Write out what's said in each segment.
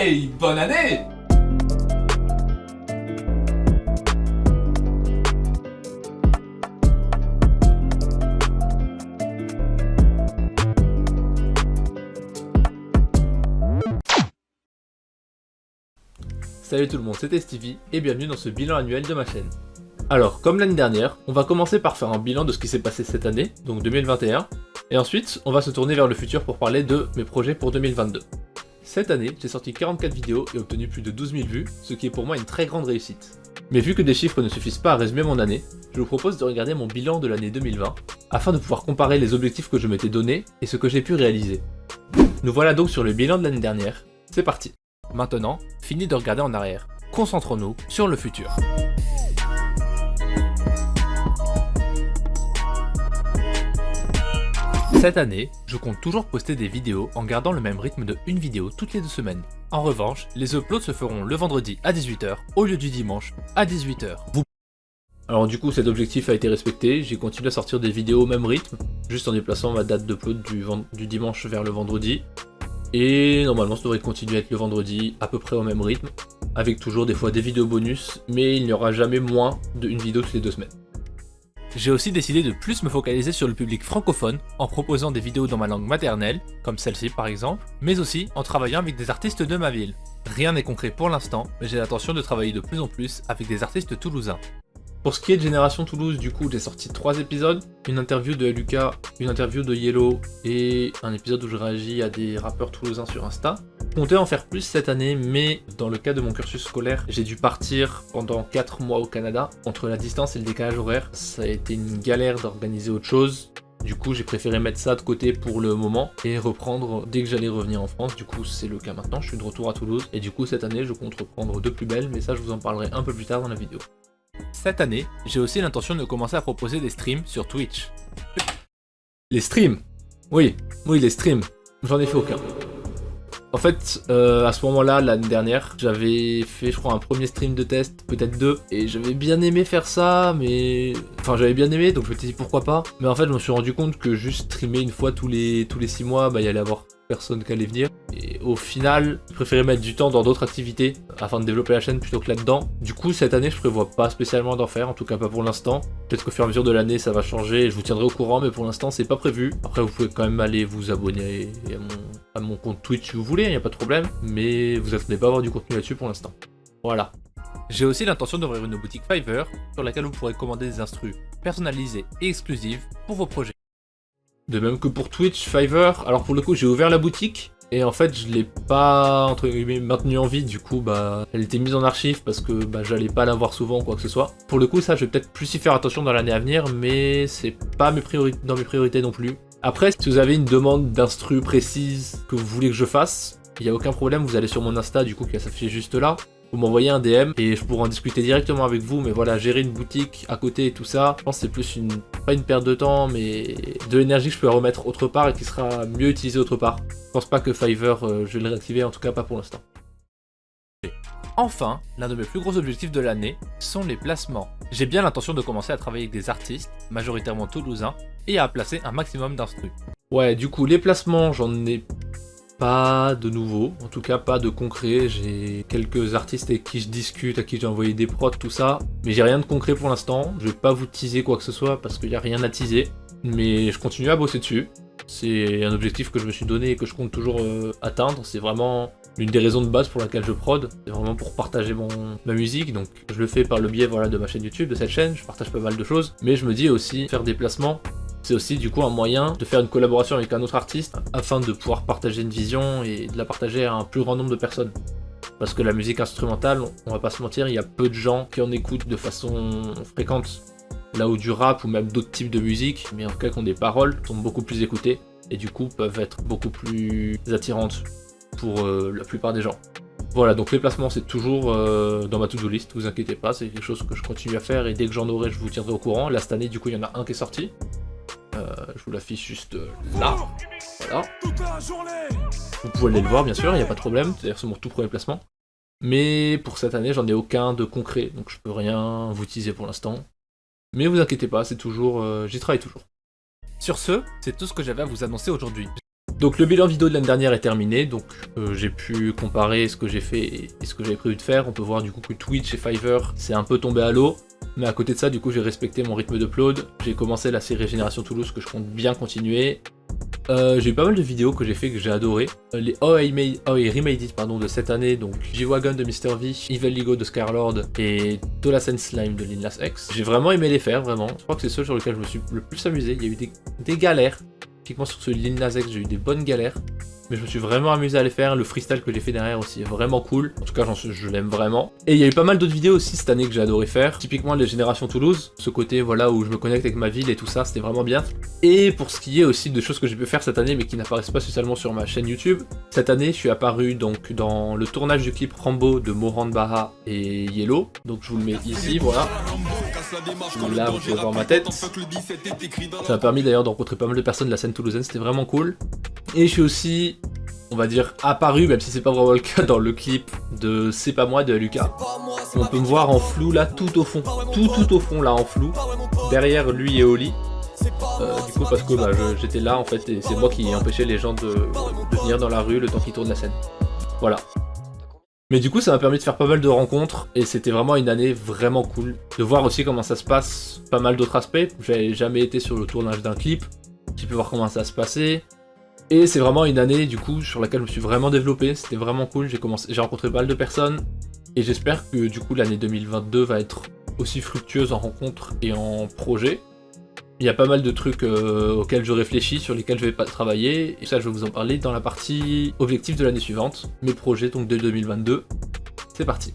Hey, bonne année! Salut tout le monde, c'était Stevie et bienvenue dans ce bilan annuel de ma chaîne. Alors, comme l'année dernière, on va commencer par faire un bilan de ce qui s'est passé cette année, donc 2021, et ensuite on va se tourner vers le futur pour parler de mes projets pour 2022. Cette année, j'ai sorti 44 vidéos et obtenu plus de 12 000 vues, ce qui est pour moi une très grande réussite. Mais vu que des chiffres ne suffisent pas à résumer mon année, je vous propose de regarder mon bilan de l'année 2020, afin de pouvoir comparer les objectifs que je m'étais donnés et ce que j'ai pu réaliser. Nous voilà donc sur le bilan de l'année dernière, c'est parti. Maintenant, fini de regarder en arrière, concentrons-nous sur le futur. Cette année, je compte toujours poster des vidéos en gardant le même rythme de une vidéo toutes les 2 semaines. En revanche, les uploads se feront le vendredi à 18 h au lieu du dimanche à 18 h. Alors du coup cet objectif a été respecté, j'ai continué à sortir des vidéos au même rythme, juste en déplaçant ma date d'upload du dimanche vers le vendredi. Et normalement ça devrait continuer à être le vendredi, à peu près au même rythme, avec toujours des fois des vidéos bonus, mais il n'y aura jamais moins d'une vidéo toutes les 2 semaines. J'ai aussi décidé de plus me focaliser sur le public francophone, en proposant des vidéos dans ma langue maternelle, comme celle-ci par exemple, mais aussi en travaillant avec des artistes de ma ville. Rien n'est concret pour l'instant, mais j'ai l'intention de travailler de plus en plus avec des artistes toulousains. Pour ce qui est de Génération Toulouse, du coup, j'ai sorti 3 épisodes, une interview de Lucas, une interview de Yellow et un épisode où je réagis à des rappeurs toulousains sur Insta. Je comptais en faire plus cette année, mais dans le cas de mon cursus scolaire, j'ai dû partir pendant 4 mois au Canada. Entre la distance et le décalage horaire, ça a été une galère d'organiser autre chose. Du coup, j'ai préféré mettre ça de côté pour le moment et reprendre dès que j'allais revenir en France. Du coup, c'est le cas maintenant, je suis de retour à Toulouse. Et du coup, cette année, je compte reprendre de plus belle, mais ça, je vous en parlerai un peu plus tard dans la vidéo. Cette année, j'ai aussi l'intention de commencer à proposer des streams sur Twitch. Les streams? Oui, les streams. J'en ai fait aucun. En fait, à ce moment-là, l'année dernière, j'avais fait, je crois, un premier stream de test, peut-être 2, et j'avais bien aimé faire ça, mais... Enfin, j'avais bien aimé, donc je me suis dit pourquoi pas. Mais en fait, je me suis rendu compte que juste streamer une fois tous les 6 mois, bah, il y allait avoir personne qui allait venir. Et au final, je préférais mettre du temps dans d'autres activités afin de développer la chaîne plutôt que là-dedans. Du coup, cette année, je prévois pas spécialement d'en faire, en tout cas pas pour l'instant. Peut-être qu'au fur et à mesure de l'année, ça va changer et je vous tiendrai au courant, mais pour l'instant, c'est pas prévu. Après, vous pouvez quand même aller vous abonner à mon compte Twitch si vous voulez, y a pas de problème. Mais vous attendez pas à avoir du contenu là-dessus pour l'instant. Voilà. J'ai aussi l'intention d'ouvrir une boutique Fiverr sur laquelle vous pourrez commander des instrus personnalisés et exclusives pour vos projets. De même que pour Twitch, Fiverr, alors pour le coup j'ai ouvert la boutique et en fait je l'ai pas entre guillemets maintenue en vie, du coup bah elle était mise en archive parce que bah j'allais pas la voir souvent ou quoi que ce soit. Pour le coup ça je vais peut-être plus y faire attention dans l'année à venir, mais c'est pas dans mes priorités non plus. Après si vous avez une demande d'instru précise que vous voulez que je fasse, il y a aucun problème, vous allez sur mon Insta du coup qui s'affiche juste là. Vous m'envoyez un DM et je pourrai en discuter directement avec vous, mais voilà, gérer une boutique à côté et tout ça, je pense que c'est plus pas une perte de temps, mais de l'énergie que je peux remettre autre part et qui sera mieux utilisée autre part. Je pense pas que Fiverr, je vais le réactiver, en tout cas pas pour l'instant. Enfin, l'un de mes plus gros objectifs de l'année sont les placements. J'ai bien l'intention de commencer à travailler avec des artistes, majoritairement toulousains, et à placer un maximum d'instrus. Ouais, du coup, les placements, j'en ai pas de nouveau, en tout cas pas de concret. J'ai quelques artistes avec qui je discute, à qui j'ai envoyé des prods, tout ça, mais j'ai rien de concret pour l'instant. Je vais pas vous teaser quoi que ce soit parce qu'il n'y a rien à teaser, mais je continue à bosser dessus. C'est un objectif que je me suis donné et que je compte toujours atteindre. C'est vraiment l'une des raisons de base pour laquelle je prod. C'est vraiment pour partager ma musique, donc je le fais par le biais de ma chaîne YouTube, de cette chaîne. Je partage pas mal de choses, mais je me dis aussi faire des placements. C'est aussi du coup un moyen de faire une collaboration avec un autre artiste afin de pouvoir partager une vision et de la partager à un plus grand nombre de personnes. Parce que la musique instrumentale, on va pas se mentir, il y a peu de gens qui en écoutent de façon fréquente. Là où du rap ou même d'autres types de musique, mais en tout cas qui ont des paroles, sont beaucoup plus écoutées et du coup peuvent être beaucoup plus attirantes pour la plupart des gens. Voilà, donc les placements c'est toujours dans ma to-do list, vous inquiétez pas, c'est quelque chose que je continue à faire et dès que j'en aurai je vous tiendrai au courant. Là cette année du coup il y en a un qui est sorti. Je vous l'affiche juste là. Voilà. Vous pouvez aller le voir bien sûr, il n'y a pas de problème, c'est-à-dire c'est mon tout premier placement. Mais pour cette année, j'en ai aucun de concret, donc je peux rien vous teaser pour l'instant. Mais vous inquiétez pas, c'est toujours, j'y travaille toujours. Sur ce, c'est tout ce que j'avais à vous annoncer aujourd'hui. Donc le bilan vidéo de l'année dernière est terminé, donc j'ai pu comparer ce que j'ai fait et ce que j'avais prévu de faire. On peut voir du coup que Twitch et Fiverr c'est un peu tombé à l'eau, mais à côté de ça du coup j'ai respecté mon rythme d'upload. J'ai commencé la série Génération Toulouse que je compte bien continuer. J'ai eu pas mal de vidéos que j'ai fait que j'ai adoré. Les How I Remade It de cette année, donc G-Wagon de Mr. V, Evil Ego de Scarlord et Tolassen Slime de Lil Nas X. J'ai vraiment aimé les faire, vraiment. Je crois que c'est ceux sur lesquels je me suis le plus amusé. Il y a eu des galères. Typiquement sur ce Lil Nas X, j'ai eu des bonnes galères. Mais je me suis vraiment amusé à les faire. Le freestyle que j'ai fait derrière aussi est vraiment cool. En tout cas, je l'aime vraiment. Et il y a eu pas mal d'autres vidéos aussi cette année que j'ai adoré faire. Typiquement les Générations Toulouse. Ce côté voilà où je me connecte avec ma ville et tout ça, c'était vraiment bien. Et pour ce qui est aussi de choses que j'ai pu faire cette année mais qui n'apparaissent pas spécialement sur ma chaîne YouTube. Cette année, je suis apparu donc dans le tournage du clip Rambo de Moran Baha et Yellow. Donc je vous le mets ici, voilà. Là, vous pouvez voir ma tête. Ça m'a permis d'ailleurs de rencontrer pas mal de personnes de la scène toulousaine, c'était vraiment cool. Et je suis aussi, on va dire, apparu, même si c'est pas vraiment le cas, dans le clip de C'est pas moi de Lucas. On peut me voir en flou là, tout au fond. Tout au fond là, en flou. Derrière lui et Oli. Du coup, parce que j'étais là en fait, et c'est moi qui empêchais les gens de venir dans la rue le temps qu'ils tournent la scène. Voilà. Mais du coup ça m'a permis de faire pas mal de rencontres et c'était vraiment une année vraiment cool. De voir aussi comment ça se passe, pas mal d'autres aspects. J'avais jamais été sur le tournage d'un clip, j'ai pu voir comment ça se passait. Et c'est vraiment une année du coup sur laquelle je me suis vraiment développé, c'était vraiment cool, j'ai rencontré pas mal de personnes. Et j'espère que du coup l'année 2022 va être aussi fructueuse en rencontres et en projets. Il y a pas mal de trucs auxquels je réfléchis, sur lesquels je vais pas travailler, et ça je vais vous en parler dans la partie objectifs de l'année suivante, mes projets donc de 2022. C'est parti.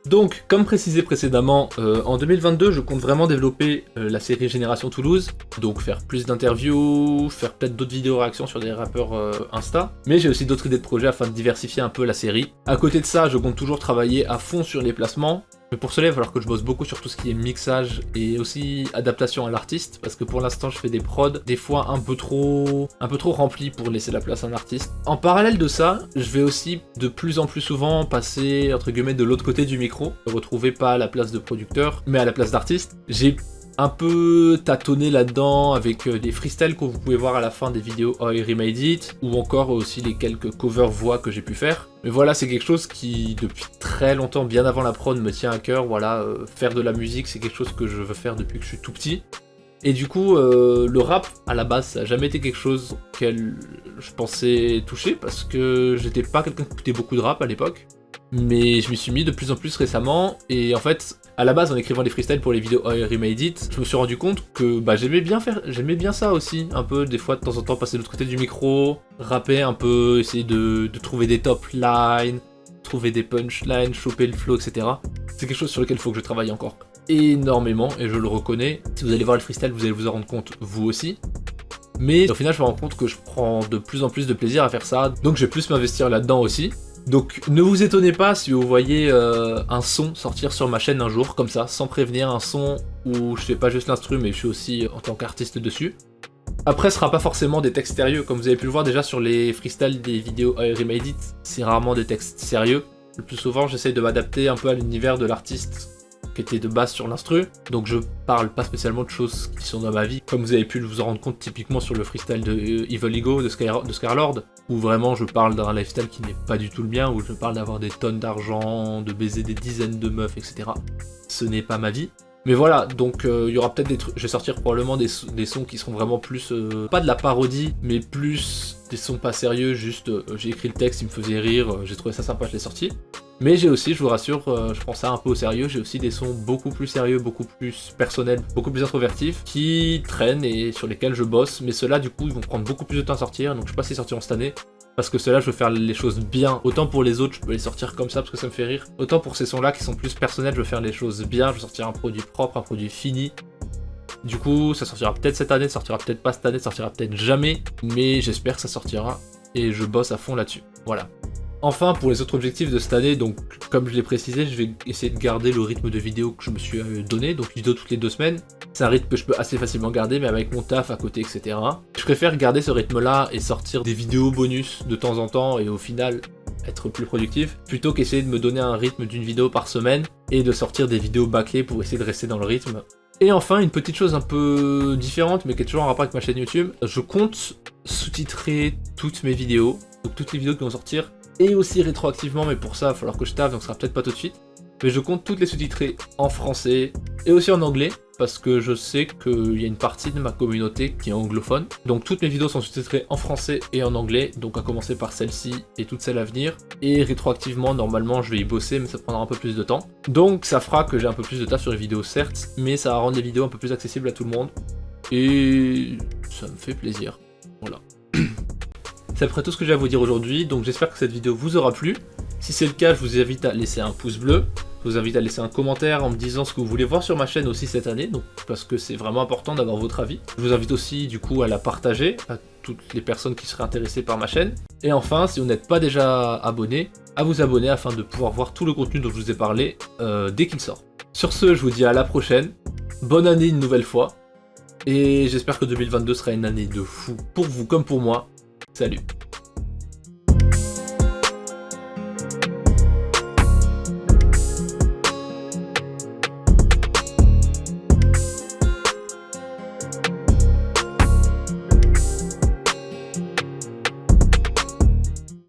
Donc, comme précisé précédemment, en 2022, je compte vraiment développer la série Génération Toulouse, donc faire plus d'interviews, faire peut-être d'autres vidéos réactions sur des rappeurs Insta, mais j'ai aussi d'autres idées de projets afin de diversifier un peu la série. À côté de ça, je compte toujours travailler à fond sur les placements, mais pour cela, il va falloir que je bosse beaucoup sur tout ce qui est mixage et aussi adaptation à l'artiste, parce que pour l'instant, je fais des prods, des fois un peu trop remplis pour laisser la place à un artiste. En parallèle de ça, je vais aussi de plus en plus souvent passer, entre guillemets, de l'autre côté du micro, me retrouver pas à la place de producteur, mais à la place d'artiste. J'ai un peu tâtonné là-dedans avec des freestyles que vous pouvez voir à la fin des vidéos How I Remade It, ou encore aussi les quelques cover voix que j'ai pu faire. Mais voilà, c'est quelque chose qui, depuis très longtemps, bien avant la prod, me tient à cœur. Voilà, faire de la musique, c'est quelque chose que je veux faire depuis que je suis tout petit. Et du coup, le rap, à la base, ça n'a jamais été quelque chose auquel je pensais toucher, parce que j'étais pas quelqu'un qui écoutait beaucoup de rap à l'époque. Mais je m'y suis mis de plus en plus récemment, et en fait, à la base, en écrivant des freestyles pour les vidéos How I Remade It, je me suis rendu compte que j'aimais bien ça aussi, un peu, des fois, de temps en temps, passer de l'autre côté du micro, rapper un peu, essayer de trouver des top lines, trouver des punchlines, choper le flow, etc. C'est quelque chose sur lequel il faut que je travaille encore énormément, et je le reconnais. Si vous allez voir le freestyle, vous allez vous en rendre compte, vous aussi. Mais au final, je me rends compte que je prends de plus en plus de plaisir à faire ça, donc je vais plus m'investir là-dedans aussi. Donc ne vous étonnez pas si vous voyez un son sortir sur ma chaîne un jour, comme ça, sans prévenir, un son où je fais pas juste l'instru, mais je suis aussi en tant qu'artiste dessus. Après, ce sera pas forcément des textes sérieux, comme vous avez pu le voir déjà sur les freestyles des vidéos How I Remade It, c'est rarement des textes sérieux. Le plus souvent, j'essaye de m'adapter un peu à l'univers de l'artiste qui était de base sur l'instru, donc je parle pas spécialement de choses qui sont dans ma vie, comme vous avez pu vous en rendre compte typiquement sur le freestyle de Evil Ego de Scarlord, où vraiment je parle d'un lifestyle qui n'est pas du tout le mien, où je parle d'avoir des tonnes d'argent, de baiser des dizaines de meufs, etc. Ce n'est pas ma vie. Mais voilà, donc il y aura peut-être des trucs, je vais sortir probablement des sons qui seront vraiment plus, pas de la parodie, mais plus des sons pas sérieux, juste j'ai écrit le texte, il me faisait rire, j'ai trouvé ça sympa, je l'ai sorti. Mais j'ai aussi, je vous rassure, je prends ça un peu au sérieux, j'ai aussi des sons beaucoup plus sérieux, beaucoup plus personnels, beaucoup plus introvertifs, qui traînent et sur lesquels je bosse, mais ceux-là du coup ils vont prendre beaucoup plus de temps à sortir, donc je sais pas s'ils sortiront cette année, parce que ceux-là je veux faire les choses bien, autant pour les autres je peux les sortir comme ça parce que ça me fait rire, autant pour ces sons-là qui sont plus personnels je veux faire les choses bien, je veux sortir un produit propre, un produit fini. Du coup ça sortira peut-être cette année, ça sortira peut-être pas cette année, ça sortira peut-être jamais, mais j'espère que ça sortira, et je bosse à fond là-dessus, voilà. Enfin, pour les autres objectifs de cette année, donc comme je l'ai précisé, je vais essayer de garder le rythme de vidéo que je me suis donné, donc vidéo toutes les 2 semaines. C'est un rythme que je peux assez facilement garder, mais avec mon taf à côté, etc. Je préfère garder ce rythme-là et sortir des vidéos bonus de temps en temps, et au final être plus productif, plutôt qu'essayer de me donner un rythme d'une vidéo par semaine et de sortir des vidéos bâclées pour essayer de rester dans le rythme. Et enfin, une petite chose un peu différente, mais qui est toujours en rapport avec ma chaîne YouTube, je compte sous-titrer toutes mes vidéos, donc toutes les vidéos qui vont sortir, et aussi rétroactivement, mais pour ça, il va falloir que je taffe, donc ce sera peut-être pas tout de suite. Mais je compte toutes les sous-titrer en français et aussi en anglais, parce que je sais qu'il y a une partie de ma communauté qui est anglophone. Donc toutes mes vidéos sont sous-titrées en français et en anglais, donc à commencer par celle-ci et toutes celles à venir. Et rétroactivement, normalement, je vais y bosser, mais ça prendra un peu plus de temps. Donc ça fera que j'ai un peu plus de taf sur les vidéos, certes, mais ça va rendre les vidéos un peu plus accessibles à tout le monde. Et ça me fait plaisir. Voilà. C'est à peu près tout ce que j'ai à vous dire aujourd'hui, donc j'espère que cette vidéo vous aura plu. Si c'est le cas, je vous invite à laisser un pouce bleu. Je vous invite à laisser un commentaire en me disant ce que vous voulez voir sur ma chaîne aussi cette année, donc, parce que c'est vraiment important d'avoir votre avis. Je vous invite aussi du coup à la partager à toutes les personnes qui seraient intéressées par ma chaîne. Et enfin, si vous n'êtes pas déjà abonné, à vous abonner afin de pouvoir voir tout le contenu dont je vous ai parlé dès qu'il sort. Sur ce, je vous dis à la prochaine, bonne année une nouvelle fois, et j'espère que 2022 sera une année de fou pour vous comme pour moi. Salut!